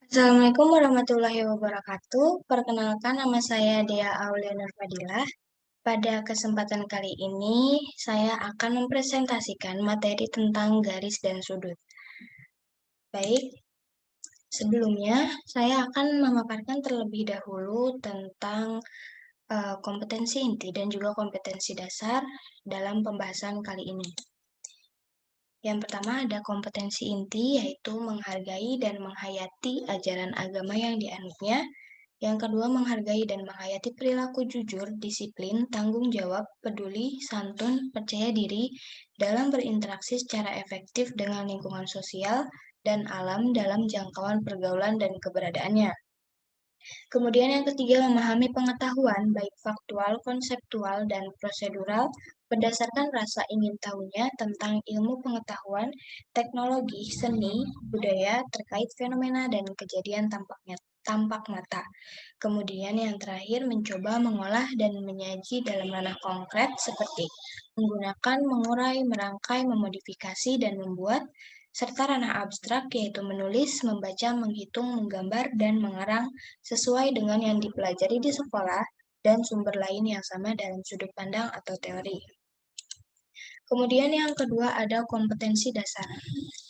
Assalamualaikum warahmatullahi wabarakatuh. Perkenalkan, nama saya Dea Aulia Nurfadilah. Pada kesempatan kali ini, saya akan mempresentasikan materi tentang garis dan sudut. Baik, sebelumnya saya akan memaparkan terlebih dahulu tentang kompetensi inti dan juga kompetensi dasar dalam pembahasan kali ini. Yang pertama ada kompetensi inti, yaitu menghargai dan menghayati ajaran agama yang dianutnya. Yang kedua, menghargai dan menghayati perilaku jujur, disiplin, tanggung jawab, peduli, santun, percaya diri dalam berinteraksi secara efektif dengan lingkungan sosial dan alam dalam jangkauan pergaulan dan keberadaannya. Kemudian yang ketiga, memahami pengetahuan baik faktual, konseptual, dan prosedural berdasarkan rasa ingin tahunya tentang ilmu pengetahuan, teknologi, seni, budaya terkait fenomena dan kejadian tampak mata. Kemudian yang terakhir, mencoba mengolah dan menyaji dalam ranah konkret seperti menggunakan, mengurai, merangkai, memodifikasi, dan membuat, serta ranah abstrak yaitu menulis, membaca, menghitung, menggambar, dan mengarang sesuai dengan yang dipelajari di sekolah dan sumber lain yang sama dalam sudut pandang atau teori. Kemudian yang kedua ada kompetensi dasar.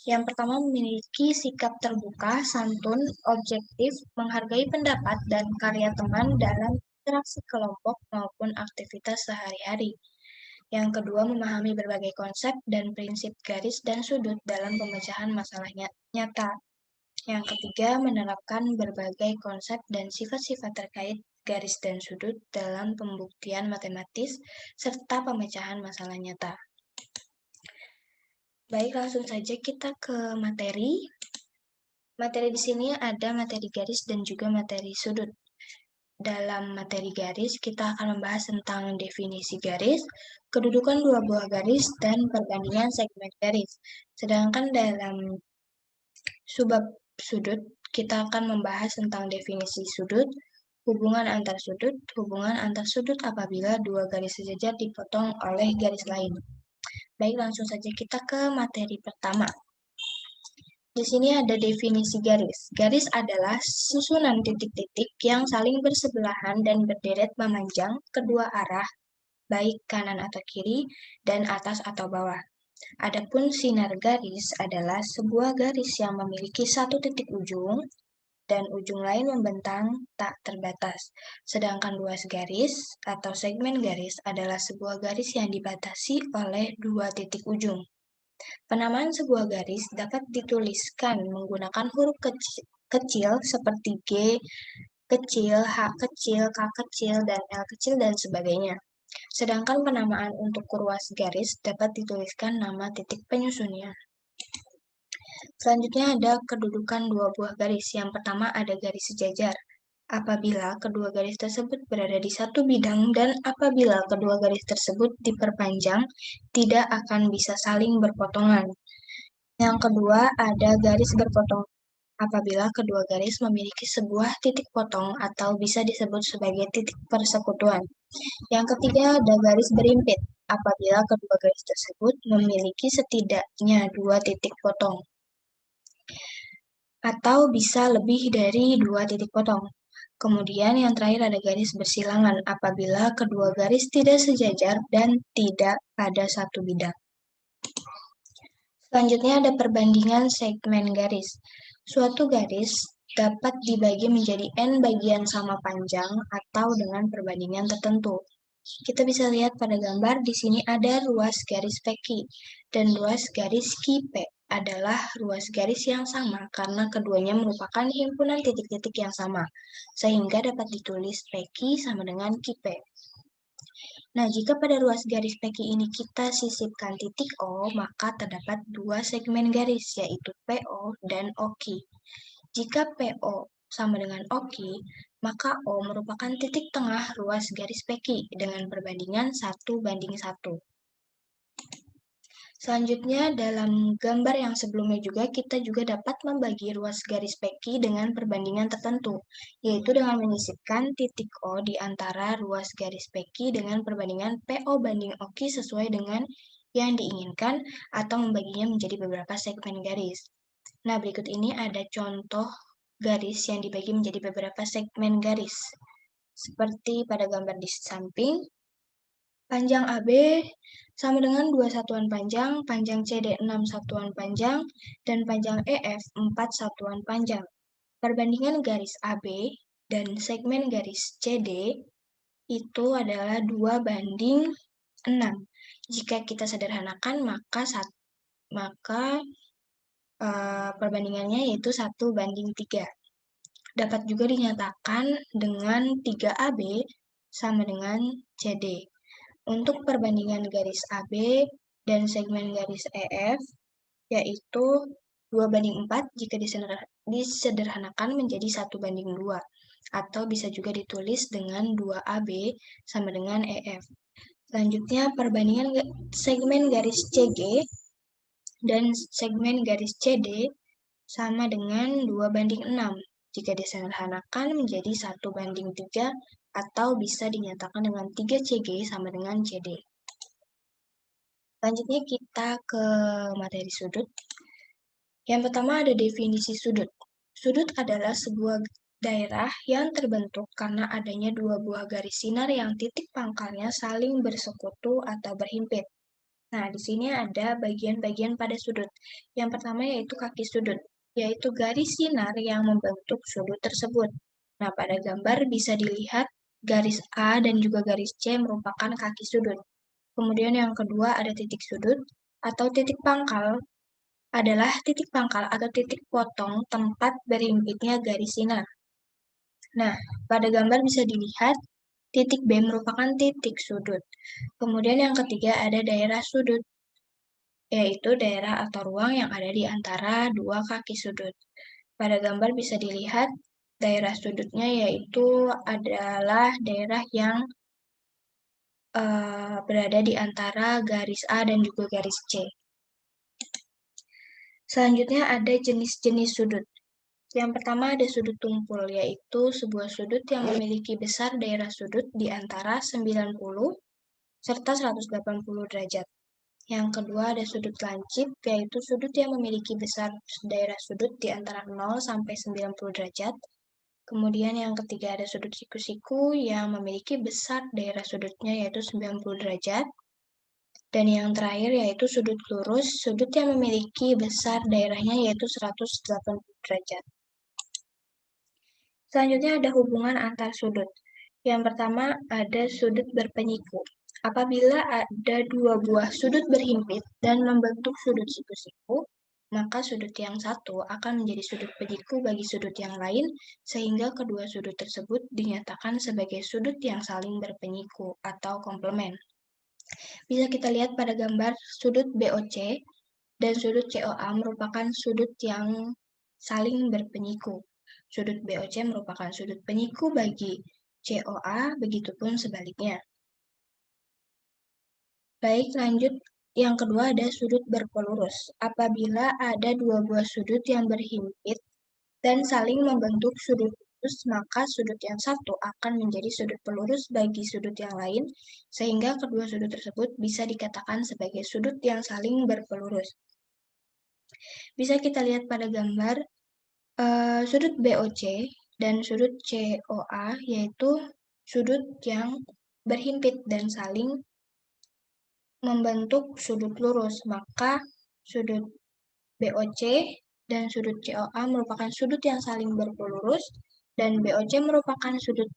Yang pertama memiliki sikap terbuka, santun, objektif, menghargai pendapat dan karya teman dalam interaksi kelompok maupun aktivitas sehari-hari. Yang kedua memahami berbagai konsep dan prinsip garis dan sudut dalam pemecahan masalah nyata. Yang ketiga menerapkan berbagai konsep dan sifat-sifat terkait garis dan sudut dalam pembuktian matematis serta pemecahan masalah nyata. Baik, langsung saja kita ke materi. Materi di sini ada materi garis dan juga materi sudut. Dalam materi garis, kita akan membahas tentang definisi garis, kedudukan dua buah garis, dan perbandingan segmen garis. Sedangkan dalam subbab sudut, kita akan membahas tentang definisi sudut, hubungan antar sudut apabila dua garis sejajar dipotong oleh garis lain. Baik, langsung saja kita ke materi pertama. Di sini ada definisi garis. Garis adalah susunan titik-titik yang saling bersebelahan dan berderet memanjang kedua arah, baik kanan atau kiri, dan atas atau bawah. Adapun sinar garis adalah sebuah garis yang memiliki satu titik ujung dan ujung lain membentang tak terbatas. Sedangkan luas garis atau segmen garis adalah sebuah garis yang dibatasi oleh dua titik ujung. Penamaan sebuah garis dapat dituliskan menggunakan huruf kecil seperti G kecil, H kecil, K kecil, dan L kecil, dan sebagainya. Sedangkan penamaan untuk ruas garis dapat dituliskan nama titik penyusunnya. Selanjutnya ada kedudukan dua buah garis. Yang pertama ada garis sejajar. Apabila kedua garis tersebut berada di satu bidang dan apabila kedua garis tersebut diperpanjang, tidak akan bisa saling berpotongan. Yang kedua ada garis berpotong. Apabila kedua garis memiliki sebuah titik potong atau bisa disebut sebagai titik persekutuan. Yang ketiga ada garis berimpit. Apabila kedua garis tersebut memiliki setidaknya dua titik potong atau bisa lebih dari dua titik potong. Kemudian yang terakhir ada garis bersilangan apabila kedua garis tidak sejajar dan tidak pada satu bidang. Selanjutnya ada perbandingan segmen garis. Suatu garis dapat dibagi menjadi n bagian sama panjang atau dengan perbandingan tertentu. Kita bisa lihat pada gambar di sini ada ruas garis PQ dan ruas garis QP adalah ruas garis yang sama karena keduanya merupakan himpunan titik-titik yang sama, sehingga dapat ditulis PQ sama dengan QP. Nah, jika pada ruas garis PQ ini kita sisipkan titik O, maka terdapat dua segmen garis, yaitu PO dan OQ. Jika PO sama dengan OQ, maka O merupakan titik tengah ruas garis PQ dengan perbandingan 1:1. Selanjutnya, dalam gambar yang sebelumnya juga, kita juga dapat membagi ruas garis PQ dengan perbandingan tertentu, yaitu dengan menyisipkan titik O di antara ruas garis PQ dengan perbandingan PO banding OQ sesuai dengan yang diinginkan, atau membaginya menjadi beberapa segmen garis. Nah, berikut ini ada contoh garis yang dibagi menjadi beberapa segmen garis. Seperti pada gambar di samping, panjang AB sama dengan 2 satuan panjang, panjang CD 6 satuan panjang, dan panjang EF 4 satuan panjang. Perbandingan garis AB dan segmen garis CD itu adalah 2:6. Jika kita sederhanakan, maka perbandingannya yaitu 1:3. Dapat juga dinyatakan dengan 3AB sama dengan CD. Untuk perbandingan garis AB dan segmen garis EF, yaitu 2:4 jika disederhanakan menjadi 1:2. Atau bisa juga ditulis dengan 2AB sama dengan EF. Selanjutnya, perbandingan segmen garis CG dan segmen garis CD sama dengan 2:6. Jika disederhanakan menjadi 1:3 atau bisa dinyatakan dengan 3CG sama dengan CD. Selanjutnya kita ke materi sudut. Yang pertama ada definisi sudut. Sudut adalah sebuah daerah yang terbentuk karena adanya dua buah garis sinar yang titik pangkalnya saling bersekutu atau berhimpit. Nah, di sini ada bagian-bagian pada sudut. Yang pertama yaitu kaki sudut, yaitu garis sinar yang membentuk sudut tersebut. Nah, pada gambar bisa dilihat garis A dan juga garis C merupakan kaki sudut. Kemudian yang kedua ada titik sudut atau titik pangkal adalah titik pangkal atau titik potong tempat berhimpitnya garis sinar. Nah, pada gambar bisa dilihat titik B merupakan titik sudut. Kemudian yang ketiga ada daerah sudut, yaitu daerah atau ruang yang ada di antara dua kaki sudut. Pada gambar bisa dilihat daerah sudutnya yaitu adalah daerah yang berada di antara garis A dan juga garis C. Selanjutnya ada jenis-jenis sudut. Yang pertama ada sudut tumpul, yaitu sebuah sudut yang memiliki besar daerah sudut di antara 90 serta 180 derajat. Yang kedua ada sudut lancip, yaitu sudut yang memiliki besar daerah sudut di antara 0 sampai 90 derajat. Kemudian yang ketiga ada sudut siku-siku yang memiliki besar daerah sudutnya yaitu 90 derajat. Dan yang terakhir yaitu sudut lurus, sudut yang memiliki besar daerahnya yaitu 180 derajat. Selanjutnya ada hubungan antar sudut. Yang pertama ada sudut berpenyiku. Apabila ada dua buah sudut berhimpit dan membentuk sudut siku-siku, maka sudut yang satu akan menjadi sudut penyiku bagi sudut yang lain, sehingga kedua sudut tersebut dinyatakan sebagai sudut yang saling berpenyiku atau komplement. Bisa kita lihat pada gambar sudut BOC dan sudut COA merupakan sudut yang saling berpenyiku. Sudut BOC merupakan sudut penyiku bagi COA, begitupun sebaliknya. Baik, lanjut. Yang kedua ada sudut berpelurus. Apabila ada dua buah sudut yang berhimpit dan saling membentuk sudut lurus, maka sudut yang satu akan menjadi sudut pelurus bagi sudut yang lain, sehingga kedua sudut tersebut bisa dikatakan sebagai sudut yang saling berpelurus. Bisa kita lihat pada gambar sudut BOC dan sudut COA, yaitu sudut yang berhimpit dan saling membentuk sudut lurus, maka sudut BOC dan sudut COA merupakan sudut yang saling berpelurus, dan BOC merupakan sudut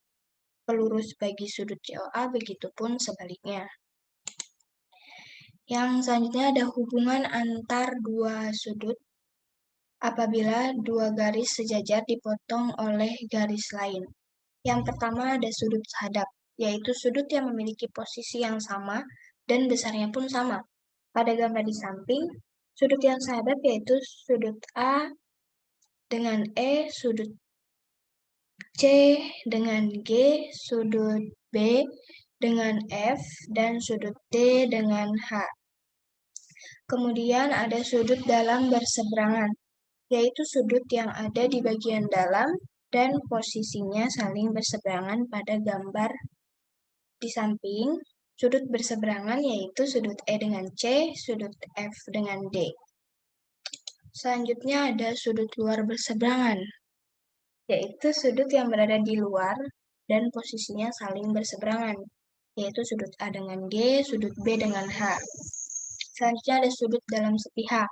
pelurus bagi sudut COA, begitupun sebaliknya. Yang selanjutnya ada hubungan antar dua sudut apabila dua garis sejajar dipotong oleh garis lain. Yang pertama ada sudut hadap, yaitu sudut yang memiliki posisi yang sama dan besarnya pun sama. Pada gambar di samping, sudut yang sehadap yaitu sudut A dengan E, sudut C dengan G, sudut B dengan F, dan sudut D dengan H. Kemudian ada sudut dalam berseberangan, yaitu sudut yang ada di bagian dalam dan posisinya saling berseberangan pada gambar di samping. Sudut berseberangan yaitu sudut E dengan C, sudut F dengan D. Selanjutnya ada sudut luar berseberangan. yaitu sudut yang berada di luar dan posisinya saling berseberangan, yaitu sudut A dengan G, sudut B dengan H. Selanjutnya ada sudut dalam sepihak,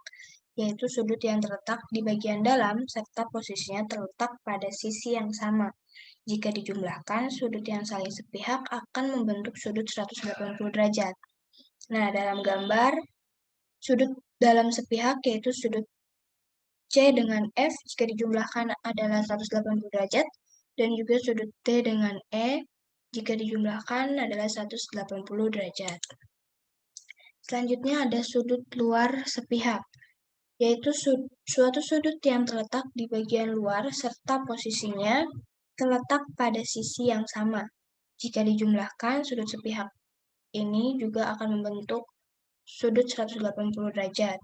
yaitu sudut yang terletak di bagian dalam serta posisinya terletak pada sisi yang sama. Jika dijumlahkan, sudut yang saling sepihak akan membentuk sudut 180 derajat. Nah, dalam gambar, sudut dalam sepihak yaitu sudut C dengan F jika dijumlahkan adalah 180 derajat, dan juga sudut T dengan E jika dijumlahkan adalah 180 derajat. Selanjutnya ada sudut luar sepihak, yaitu suatu sudut yang terletak di bagian luar serta posisinya terletak pada sisi yang sama. Jika dijumlahkan, sudut sepihak ini juga akan membentuk sudut 180 derajat.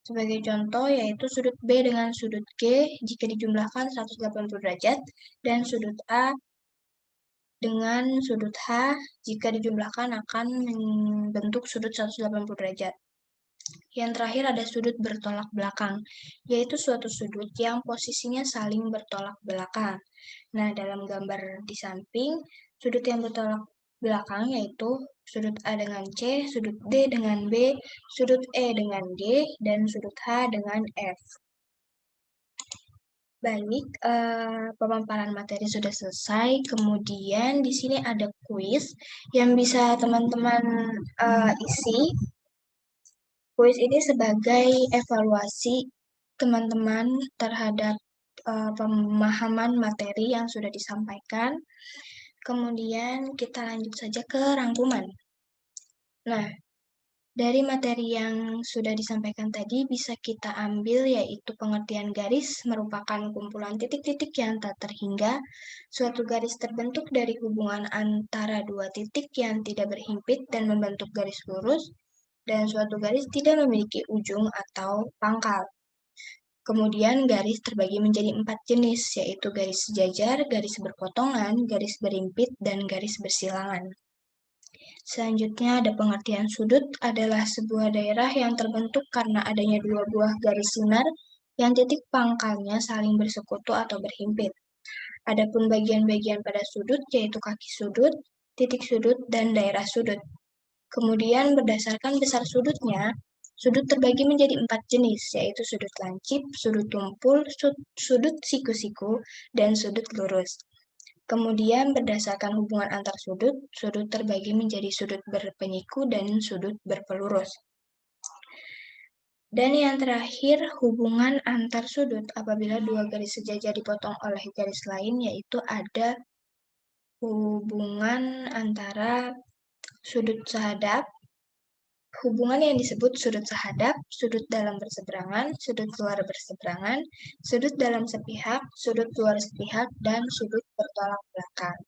Sebagai contoh yaitu sudut B dengan sudut G jika dijumlahkan 180 derajat dan sudut A dengan sudut H jika dijumlahkan akan membentuk sudut 180 derajat. Yang terakhir ada sudut bertolak belakang, yaitu suatu sudut yang posisinya saling bertolak belakang. Nah, dalam gambar di samping, sudut yang bertolak belakang yaitu sudut A dengan C, sudut D dengan B, sudut E dengan D, dan sudut H dengan F. Baik, pemaparan materi sudah selesai. Kemudian di sini ada kuis yang bisa teman-teman isi. Kuis ini sebagai evaluasi teman-teman terhadap pemahaman materi yang sudah disampaikan. Kemudian kita lanjut saja ke rangkuman. Nah, dari materi yang sudah disampaikan tadi bisa kita ambil yaitu pengertian garis merupakan kumpulan titik-titik yang tak terhingga. Suatu garis terbentuk dari hubungan antara dua titik yang tidak berhimpit dan membentuk garis lurus, dan suatu garis tidak memiliki ujung atau pangkal. Kemudian garis terbagi menjadi 4 jenis, yaitu garis sejajar, garis berpotongan, garis berimpit, dan garis bersilangan. Selanjutnya ada pengertian sudut adalah sebuah daerah yang terbentuk karena adanya dua buah garis sinar yang titik pangkalnya saling bersekutu atau berhimpit. Adapun bagian-bagian pada sudut yaitu kaki sudut, titik sudut, dan daerah sudut. Kemudian berdasarkan besar sudutnya, sudut terbagi menjadi 4 jenis, yaitu sudut lancip, sudut tumpul, sudut siku-siku, dan sudut lurus. Kemudian berdasarkan hubungan antar sudut, sudut terbagi menjadi sudut berpenyiku dan sudut berpelurus. Dan yang terakhir, hubungan antar sudut apabila dua garis sejajar dipotong oleh garis lain, yaitu ada hubungan antara sudut sehadap, hubungan yang disebut sudut sehadap, sudut dalam berseberangan, sudut luar berseberangan, sudut dalam sepihak, sudut luar sepihak, dan sudut bertolak belakang.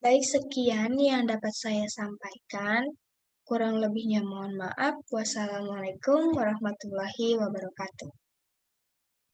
Baik, sekian yang dapat saya sampaikan. Kurang lebihnya mohon maaf. Wassalamualaikum warahmatullahi wabarakatuh.